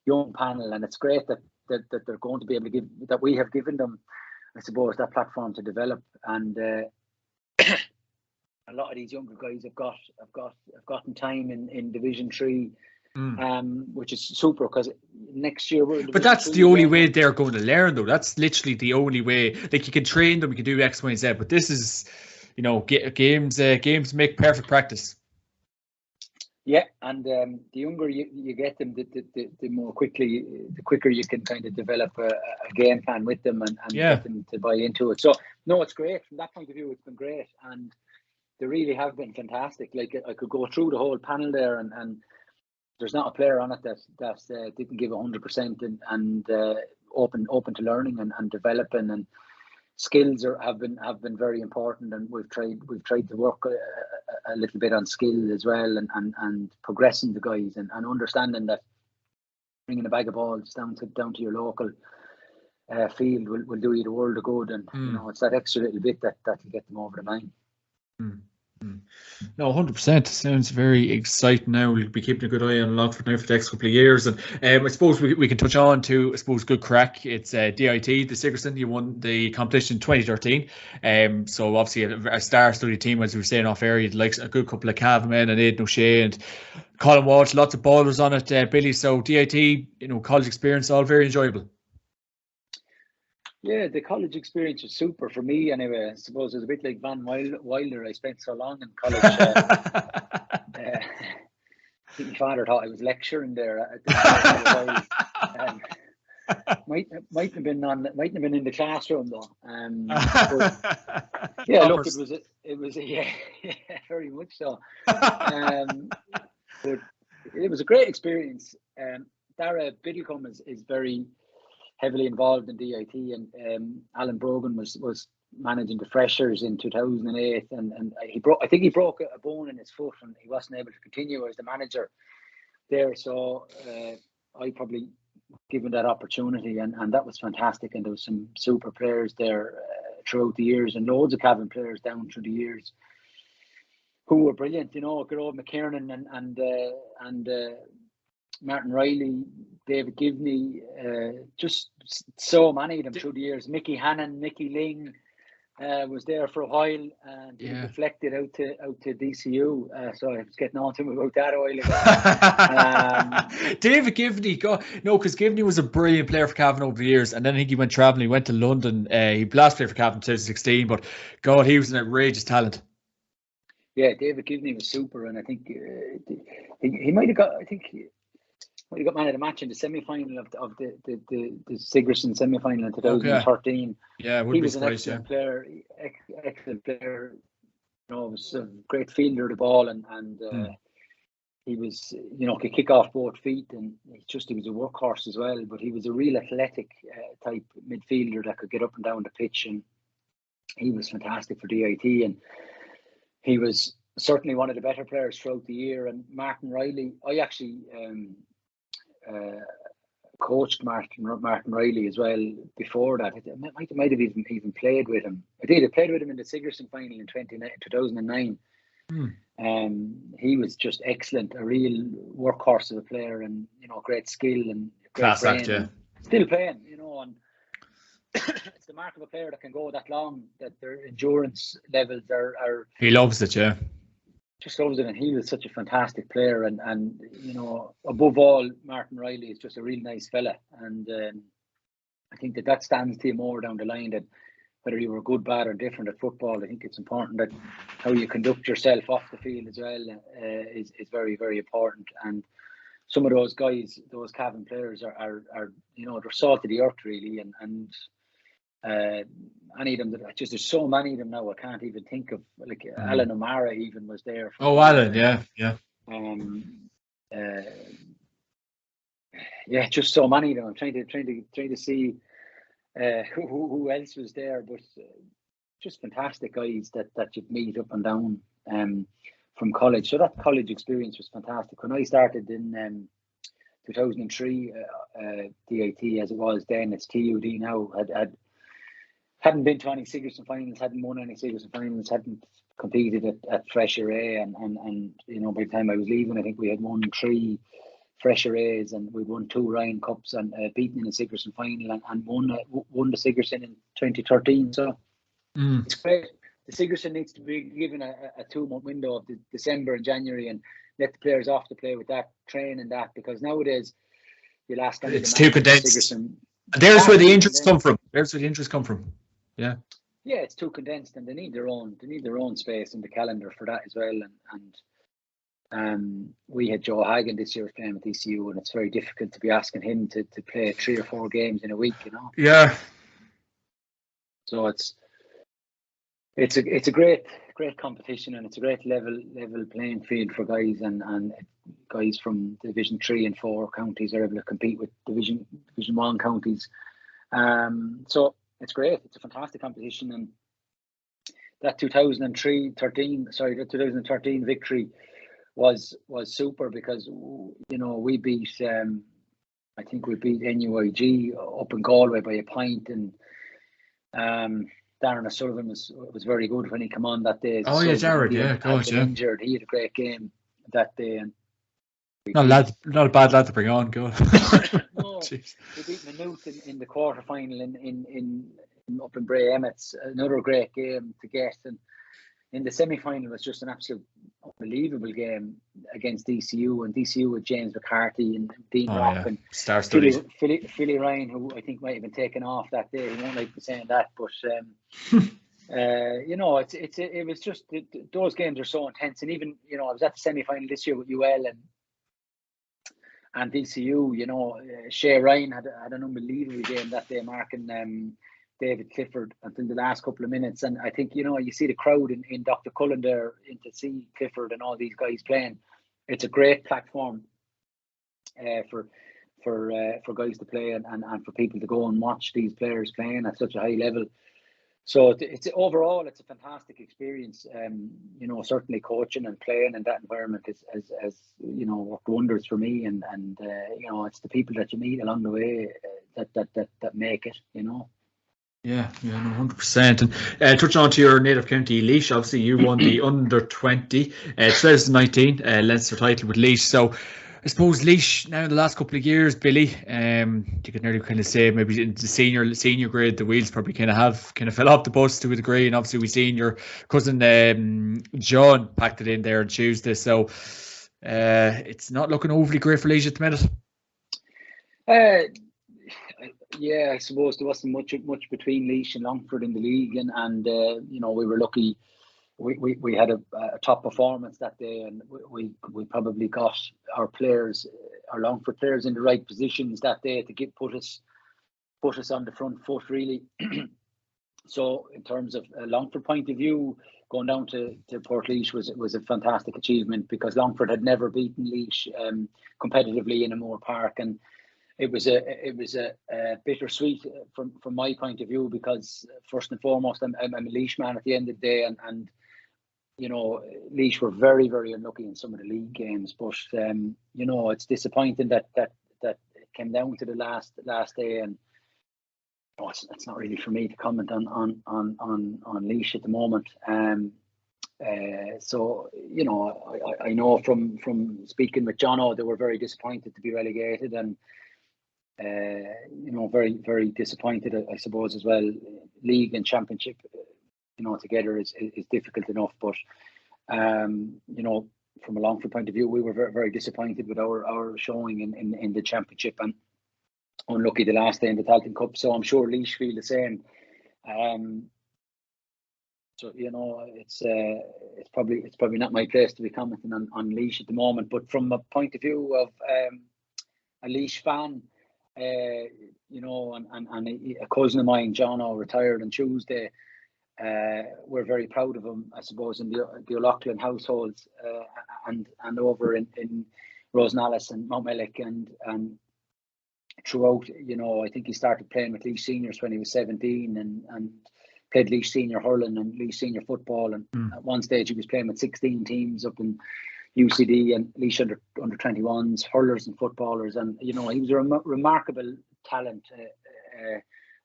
young panel, and it's great that they're going to be able to that we have given them, I suppose, that platform to develop. And a lot of these younger guys have gotten time in Division 3, which is super, because next year we're in But that's the only way they're going to learn, though. That's literally the only way. Like, you can train them, you can do X, Y, and Z, but this is, games make perfect practice. Yeah, and the younger you get them, the more quickly, the quicker you can kind of develop a game plan with them and get them to buy into it. So no, it's great from that point of view. It's been great, and they really have been fantastic. Like, I could go through the whole panel there, and there's not a player on it that didn't give 100% and open to learning and developing, and skills have been very important, and we've tried to work a little bit on skill as well, and progressing the guys and understanding that bringing a bag of balls down to your local field will do you the world of good, and it's that extra little bit that will get them over the line. No, 100%. Sounds very exciting. Now we'll be keeping a good eye on Longford now for the next couple of years, and I suppose we can touch on to, I suppose, good crack. It's DIT, the Sigerson. You won the competition in 2013. So obviously a star-studded team, as we were saying off air. You'd like a good couple of Cavan men and Aidan O'Shea and Colin Walsh, lots of ballers on it, Billy. So DIT, college experience, all very enjoyable. Yeah, the college experience was super for me anyway. I suppose it was a bit like Van Wilder. I spent so long in college. I think my father thought I was lecturing there at the might have been in the classroom though. But, yeah, look, it was very much so. But it was a great experience. Dara Biddlecombe is very heavily involved in DIT, and Alan Brogan was managing the freshers in 2008, and I think he broke a bone in his foot and he wasn't able to continue as the manager there. So I probably given that opportunity, and that was fantastic. And there was some super players there throughout the years, and loads of Cavan players down through the years who were brilliant. Gerard McKiernan and Martin Riley, David Givney, just so many of them through the years. Mickey Hannon, Mickey Ling was there for a while, and he deflected out to DCU. So I was getting on to him about that a while ago. David Givney, because Givney was a brilliant player for Cavan over the years, and then I think he went travelling. He went to London. He last played for Cavan in 2016, but God, he was an outrageous talent. Yeah, David Givney was super, and I think he might have got. I think. He got man of the match in the semi-final of the Sigerson semi-final in 2013. Yeah, he was an excellent player. Excellent player. was a great fielder of the ball, and he was, could kick off both feet, and he was a workhorse as well. But he was a real athletic type midfielder that could get up and down the pitch, and he was fantastic for DIT. And he was certainly one of the better players throughout the year. And Martin Riley, I actually coached Martin Riley as well before that. I might have even played with him. I played with him in the Sigerson final in 2009. He was just excellent, a real workhorse of a player, and great skill and great class brain. act, yeah. Still playing, and it's the mark of a player that can go that long, that their endurance levels are. He loves it, yeah. Just loves it, and he was such a fantastic player, and above all, Martin Riley is just a real nice fella, and I think that stands to you more down the line, that whether you were good, bad, or different at football. I think it's important that how you conduct yourself off the field as well is very, very important. And some of those guys, those Cavan players, are they're salt of the earth, really, and any of them there's so many of them now. I can't even think of, like Alan O'Mara even was there. Alan, yeah. Just so many of them. I'm trying to see who else was there, but just fantastic guys that you'd meet up and down from college. So that college experience was fantastic. When I started in 2003, DIT as it was then, it's TUD now, hadn't been to any Sigerson finals, hadn't won any Sigerson finals, hadn't competed at Fresh Array, and by the time I was leaving, I think we had won 3 Fresh Arrays, and we won 2 Ryan Cups, and beaten in the Sigerson final, and won the Sigerson in 2013. So it's great. The Sigerson needs to be given a 2-month window of December and January, and let the players off to play with that, train and that, because nowadays you'll ask them. It's too condensed. There's where the injuries come from. Yeah. Yeah, it's too condensed, and they need their own space in the calendar for that as well. And we had Joe Hagan this year playing with ECU, and it's very difficult to be asking him to play 3 or 4 games in a week, Yeah. So it's a great competition, and it's a great level playing field for guys, and guys from Division 3 and 4 counties are able to compete with Division 1 counties. So it's great. It's a fantastic competition, and that 2013 victory was super, because we beat I think we beat NUIG up in Galway by a point, and Darren O'Sullivan was very good when he came on that day. Oh yeah, Jared, yeah, gosh, yeah. Injured, he had a great game that day, and not a bad lad to bring on. Go. No, we beat Maynooth in the quarter final in up in Bray Emmets. Another great game to get, and in the semi final was just an absolute unbelievable game against DCU, and DCU with James McCarthy and Dean Rock and star studies. Philly Ryan, who I think might have been taken off that day. He won't like me saying that, but it was just those games are so intense. And even I was at the semi final this year with UL and DCU. Shea Ryan had an unbelievable game that day, marking David Clifford until the last couple of minutes. And I think, you see the crowd in Dr. Cullen there in to see Clifford and all these guys playing. It's a great platform for guys to play and for people to go and watch these players playing at such a high level. So it's overall, it's a fantastic experience. Certainly coaching and playing in that environment has worked wonders for me. And it's the people that you meet along the way that make it, Yeah, 100%. And touching on to your native county, Laois, obviously you won the under 20 2019 Leinster title with Laois. So I suppose Laois now in the last couple of years, Billy, you could nearly kind of say maybe in the senior grade, the wheels probably kind of fell off the bus to a degree. And obviously we seen your cousin John packed it in there on Tuesday. So it's not looking overly great for Laois at the minute. Yeah, I suppose there wasn't much between Laois and Longford in the league, and we were lucky. We had a top performance that day, and we probably got our Longford players in the right positions that day to put us on the front foot, really. So in terms of a Longford point of view, going down to Portlaoise was a fantastic achievement, because Longford had never beaten Laois competitively in a Moore Park, and it was a bittersweet from my point of view, because first and foremost I'm a Laois man at the end of the day, and you know, Laois were very, very unlucky in some of the league games, but you know, it's disappointing that it came down to the last day, and it's not really for me to comment on Laois at the moment. So you know, I know from speaking with Jono, they were very disappointed to be relegated, and you know, very, very disappointed, I suppose, as well. League and championship, you know, together is difficult enough, but you know, from a Longford point of view, we were very, very disappointed with our showing in the championship, and unlucky the last day in the Tailteann Cup. So I'm sure Laois feel the same. So you know, it's probably not my place to be commenting on Laois at the moment, but from a point of view of a Laois fan, you know, and a cousin of mine, Jono, retired on Tuesday. We're very proud of him, I suppose, in the O'Loughlin households, and over in Rosenallis and Mountmellick, and throughout. You know, I think he started playing with Laois seniors when he was 17, and played Laois senior hurling and Laois senior football, and at one stage he was playing with 16 teams up in UCD and Laois under 21s, hurlers and footballers, and you know, he was a remarkable talent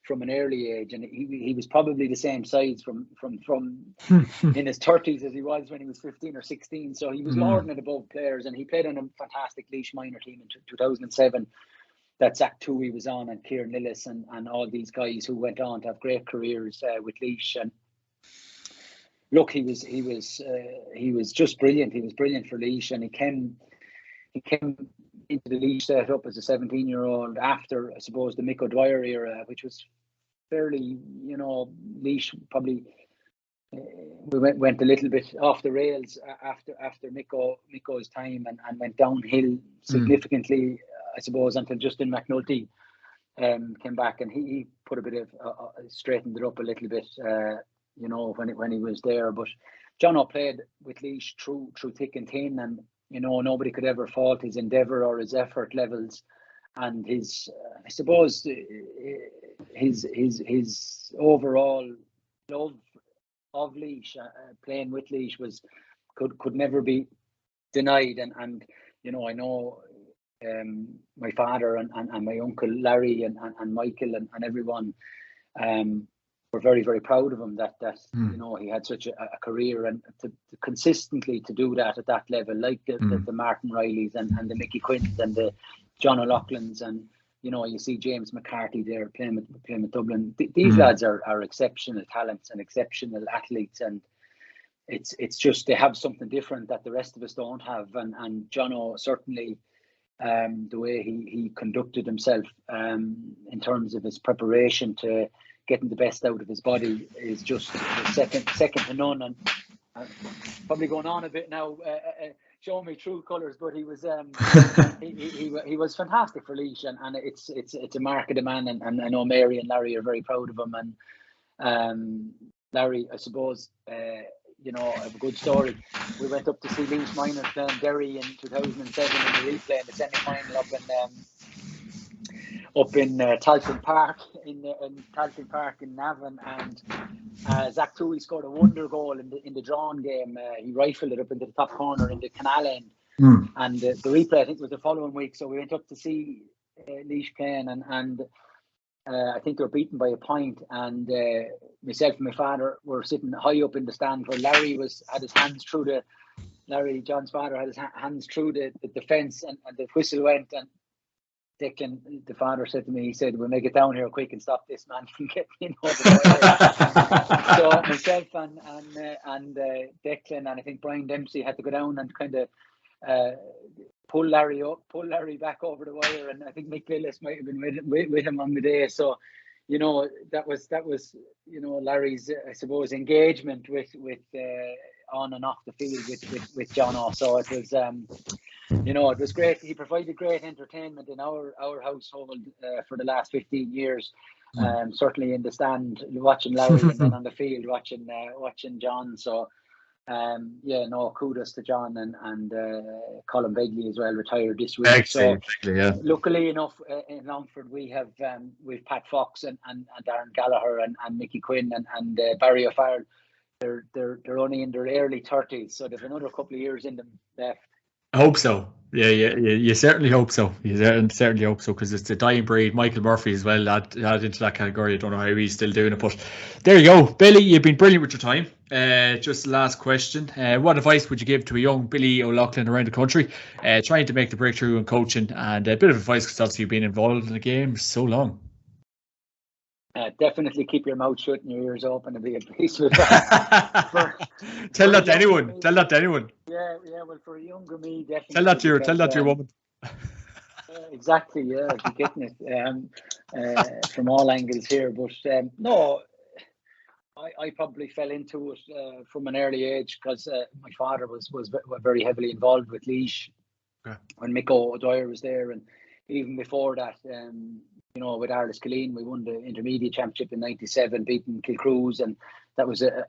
from an early age, and he was probably the same size from in his 30s as he was when he was 15 or 16. So he was lording it above players, and he played on a fantastic Laois minor team in 2007 that Atak.ie was on, and Kieran Lillis and all these guys who went on to have great careers with Laois. And look, he was just brilliant. He was brilliant for Laois, and he came into the Laois setup as a 17-year-old after, I suppose, the Mick O'Dwyer era, which was fairly, you know, Laois probably we went a little bit off the rails after Miko's time, and went downhill significantly, I suppose, until Justin McNulty came back, and he put a bit of straightened it up a little bit, you know, when he was there. But Jono played with Laois through thick and thin, and you know, nobody could ever fault his endeavour or his effort levels, and his, I suppose, his overall love of Laois, playing with Laois, could never be denied. And you know, I know my father and my uncle Larry and Michael and everyone were very, very proud of him, that you know, he had such a career, and to consistently to do that at that level, like the Martin Rileys and the Mickey Quinns and the John O'Loughlin's, and you know, you see James McCarthy there playing with Dublin. These lads are exceptional talents and exceptional athletes, and it's just they have something different that the rest of us don't have. And Jono certainly, the way he conducted himself in terms of his preparation to getting the best out of his body is just second to none. And probably going on a bit now, showing me true colours, but he was he was fantastic for Laois, and it's a mark of the man, and I know Mary and Larry are very proud of him. And Larry, I suppose, you know, I have a good story. We went up to see Laois Miners playing Derry in 2007 in the replay in the semi-final up in Tailteann Park in Tailteann Park in Navan, and Atak.ie scored a wonder goal in the drawn game. He rifled it up into the top corner in the canal end, and the replay, I think, was the following week. So we went up to see Laois playing, and I think they were beaten by a point, and myself and my father were sitting high up in the stand where Larry had his hands through John's father had his hands through the fence, and the whistle went, and Declan, the father, said to me, he said, "We'll make it down here quick and stop this man from getting in over the wire." So myself and Declan, and I think Brian Dempsey had to go down and kind of pull Larry back over the wire, and I think Mick Lillis might have been with him on the day. So, you know, that was you know, Larry's, I suppose, engagement with on and off the field with Jono. So it was you know, it was great. He provided great entertainment in our household for the last 15 years. certainly in the stand watching Laois and then on the field watching John. So kudos to John and Colin Begley as well, retired this week. Exactly, yeah. Luckily enough, in Longford we've Pat Fox and Darren Gallagher and Mickey Quinn and Barry O'Farrell. They're only in their early 30s, so there's another couple of years in them left. I hope so. Yeah. You certainly hope so. You certainly hope so, because it's a dying breed. Michael Murphy as well, add into that category. I don't know how he's still doing it, but there you go. Billy, you've been brilliant with your time. Just the last question. What advice would you give to a young Billy O'Loughlin around the country trying to make the breakthrough in coaching? And a bit of advice, because obviously you've been involved in the game so long. Definitely keep your mouth shut and your ears open and be at peace with that. Tell that to anyone. Yeah. Well, for a younger me, definitely. Tell that to your woman. Exactly. Yeah, I'll be getting it from all angles here. But no, I probably fell into it from an early age, because my father was very heavily involved with Laois when Mick O'Dwyer was there, and even before that. With Arles Killeen, we won the intermediate championship in '97, beating Kilcrews, and that was a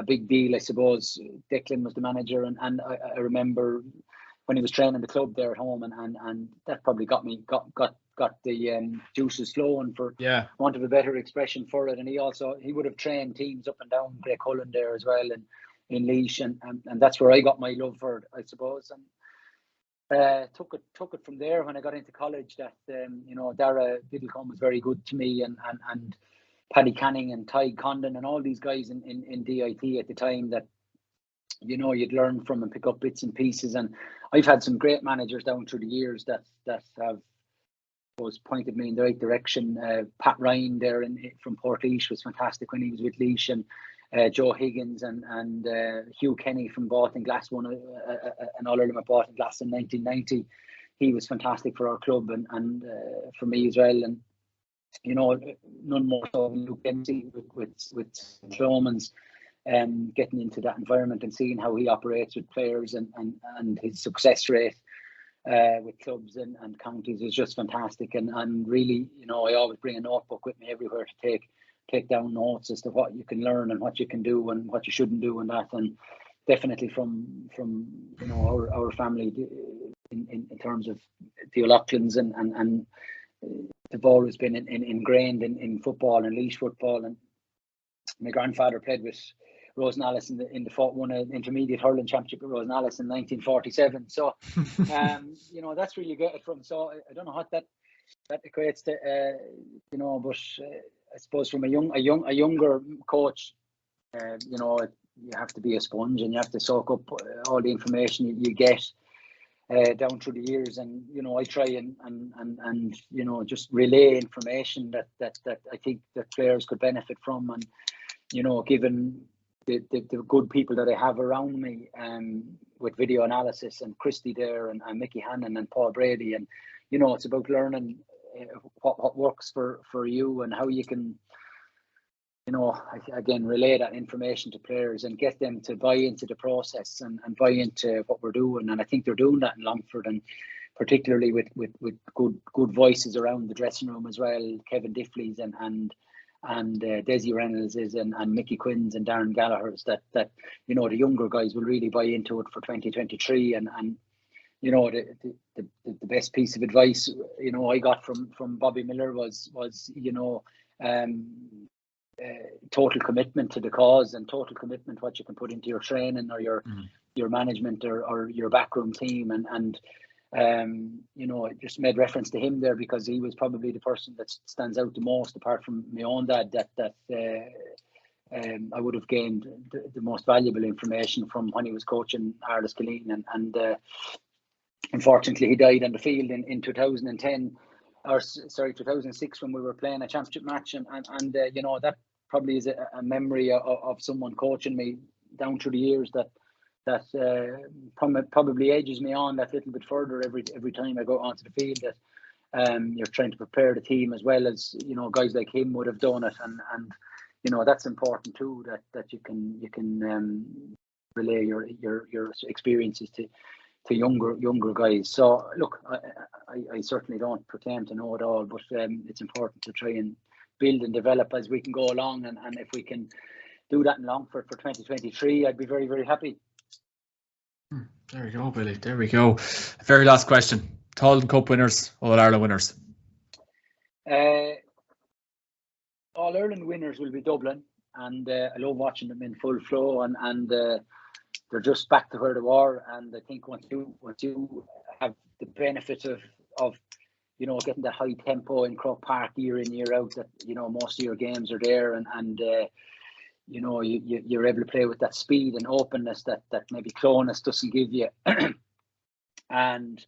big deal, I suppose. Declan was the manager, and I remember when he was training the club there at home, and that probably got the juices flowing, for want of a better expression for it. And he would have trained teams up and down Grey Cullen there as well, and in Laois, and that's where I got my love for it, I suppose. And took it from there when I got into college. That Dara Biddlecombe was very good to me, and Paddy Canning and Ty Condon and all these guys in DIT at the time that you'd learn from and pick up bits and pieces. And I've had some great managers down through the years that have pointed me in the right direction. Pat Ryan there from Portlaoise was fantastic when he was with Laois, and Joe Higgins and Hugh Kenny from Baltinglass won an All-Ireland at Baltinglass in 1990. He was fantastic for our club and for me as well. And none more so than Luke Dempsey with Clomans, getting into that environment and seeing how he operates with players and his success rate with clubs and counties is just fantastic. And really, I always bring a notebook with me everywhere to take down notes as to what you can learn and what you can do and what you shouldn't do, and that. And definitely from our family in terms of the O'Loughlins and they've always been ingrained in football and Laois football. And my grandfather played with Rosenallis won an intermediate hurling championship with Rosenallis in 1947. So that's where you get it from. So I don't know what that equates to, but I suppose from a younger coach, you have to be a sponge and you have to soak up all the information you get down through the years. And I try and just relay information that I think that players could benefit from. And given the good people that I have around me, with video analysis and Christy there and Mickey Hannon and Paul Brady, and it's about learning what works for you and how you can again relay that information to players and get them to buy into the process and buy into what we're doing. And I think they're doing that in Longford, and particularly with good voices around the dressing room as well. Kevin Diffley's and Desi Reynolds's and Mickey Quinn's and Darren Gallagher's, that the younger guys will really buy into it for 2023. And the best piece of advice I got from Bobby Miller was total commitment to the cause and total commitment what you can put into your training or your management or your backroom team. And I just made reference to him there because he was probably the person that stands out the most, apart from my own dad, that I would have gained the most valuable information from when he was coaching Arles Killeen. And unfortunately, he died on the field in 2010, or sorry, 2006, when we were playing a championship match. And that probably is a memory of someone coaching me down through the years that probably edges me on that little bit further every time I go onto the field, that you're trying to prepare the team as well as guys like him would have done it, and that's important too, that you can relay your experiences to younger guys. So look, I certainly don't pretend to know it all, but it's important to try and build and develop as we can go along, and if we can do that in Longford for 2023, I'd be very, very happy. There we go, Billy. There we go. Very last question. Tailteann Cup winners, All-Ireland winners. All-Ireland winners will be Dublin, and I love watching them in full flow, and they're just back to where they were. And I think once you have the benefit of getting the high tempo in Croke Park year in, year out, that most of your games are there, and you're able to play with that speed and openness that maybe Clonus doesn't give you. And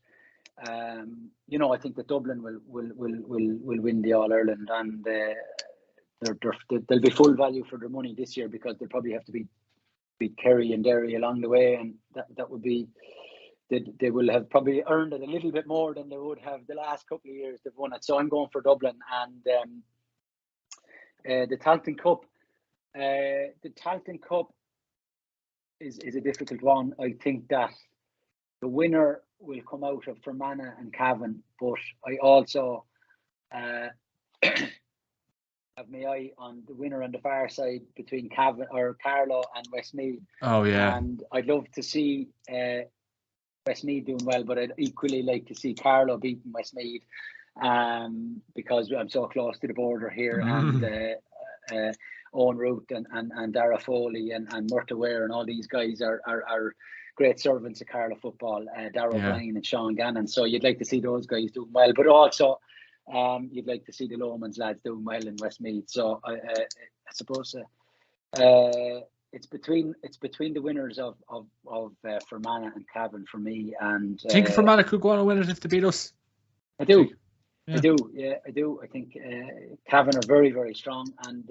I think that Dublin will win the All-Ireland, and they'll be full value for their money this year, because they'll probably have to beat Kerry and Derry along the way, and that would be, they will have probably earned it a little bit more than they would have the last couple of years they've won it. So I'm going for Dublin. And the Tailteann Cup. The Tailteann Cup is a difficult one. I think that the winner will come out of Fermanagh and Cavan, but I also have my eye on the winner on the far side between Cavan or Carlow and Westmeath. Oh yeah. And I'd love to see Westmeath doing well, but I'd equally like to see Carlow beating Westmeath, because I'm so close to the border here. And Owen Root and Dara Foley and Murta Ware and all these guys are great servants of Carlow football. Dara O'Brien and Sean Gannon. So you'd like to see those guys doing well, but also you'd like to see the Lomans lads doing well in Westmeath. So I suppose it's between the winners of Fermanagh and Cavan for me. And I think Fermanagh could go on and win it if they beat us. I do. Yeah. I do. I think Cavan are very, very strong, and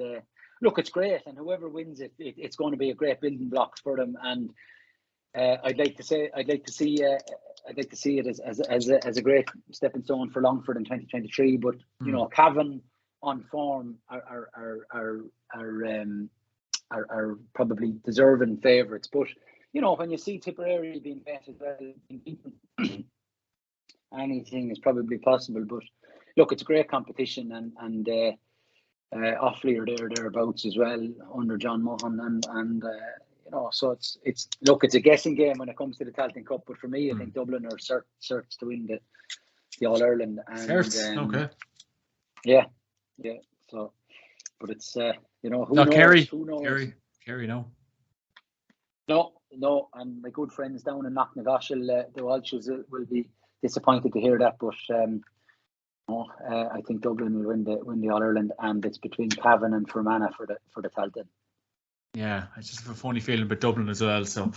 look, it's great, and whoever wins it, it's going to be a great building block for them. And I'd like to see it as a great stepping stone for Longford in 2023. But Cavan on form are probably deserving favourites. But when you see Tipperary being bet as well, anything is probably possible. But look, it's a great competition, and Offaly are thereabouts as well under John Mohan, and so it's a guessing game when it comes to the Tailteann Cup. But for me, I think Dublin are certs to win the All-Ireland. Okay. Yeah. So, but it's who knows? Kerry. Who knows? Kerry, no. No, and my good friends down in Knocknagoshel, the Walshes will be disappointed to hear that, but I think Dublin will win the All-Ireland, and it's between Cavan and Fermanagh for the Tailteann. Yeah, I just have a funny feeling about Dublin as well, so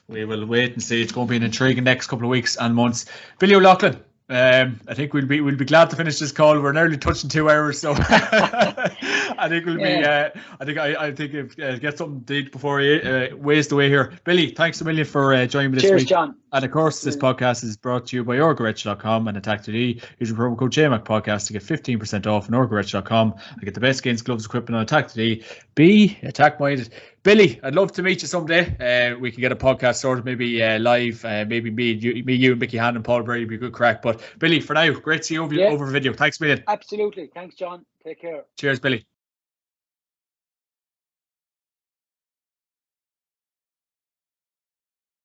we will wait and see. It's going to be an intriguing next couple of weeks and months. Billy O'Loughlin, I think we'll be glad to finish this call. We're nearly touching 2 hours, so I think we'll be. I think get something to eat before you waste away here. Billy, thanks a million for joining me this week. Cheers, John. And of course, this podcast is brought to you by Orgarich.com and Atak.ie. Use your promo code JMac podcast to get 15% off on Orgarich.com and get the best games, gloves, equipment on Atak.ie. Be attack minded. Billy, I'd love to meet you someday. We can get a podcast sorted, maybe live. Maybe me, you, and Mickey Hand and Paul Brady would be a good crack. But Billy, for now, great to see you over video. Thanks a million. Absolutely. Thanks, John. Take care. Cheers, Billy.